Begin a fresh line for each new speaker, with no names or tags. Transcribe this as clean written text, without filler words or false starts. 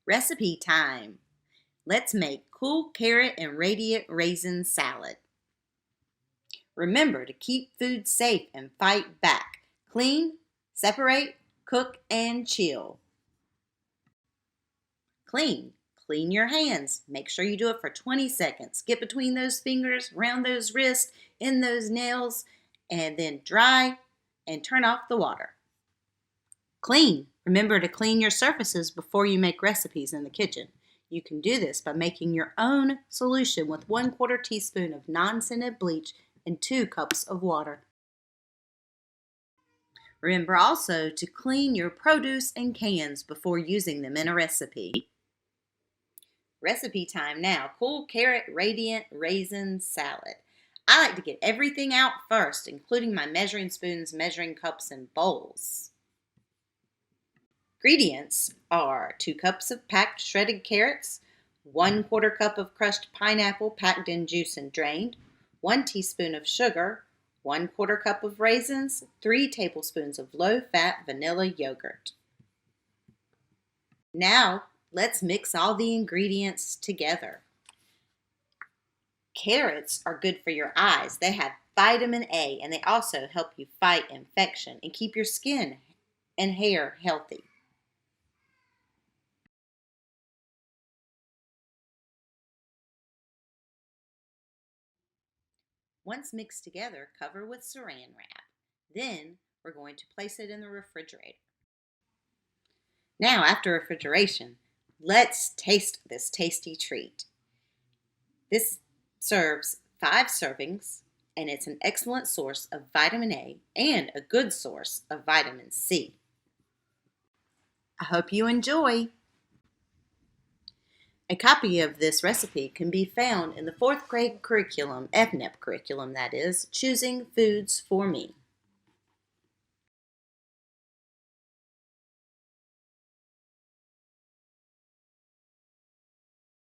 Recipe time! Let's make cool carrot and radiant raisin salad. Remember to keep food safe and fight back. Clean, separate, cook, and chill. Clean. Clean your hands. Make sure you do it for 20 seconds. Get between those fingers, round those wrists, in those nails, and then dry and turn off the water. Clean. Remember to clean your surfaces before you make recipes in the kitchen. You can do this by making your own solution with 1/4 teaspoon of non-scented bleach and 2 cups of water. Remember also to clean your produce and cans before using them in a recipe. Recipe time now. Cool carrot radiant raisin salad. I like to get everything out first, including my measuring spoons, measuring cups, and bowls. Ingredients are 2 cups of packed shredded carrots, 1/4 cup of crushed pineapple packed in juice and drained, 1 teaspoon of sugar, 1/4 cup of raisins, 3 tablespoons of low-fat vanilla yogurt. Now, let's mix all the ingredients together. Carrots are good for your eyes. They have vitamin A, and they also help you fight infection and keep your skin and hair healthy. Once mixed together, cover with saran wrap. Then we're going to place it in the refrigerator. Now, after refrigeration, let's taste this tasty treat. This serves 5 servings, and it's an excellent source of vitamin A and a good source of vitamin C. I hope you enjoy. A copy of this recipe can be found in the 4th grade curriculum, EFNEP curriculum that is, Choosing Foods for Me.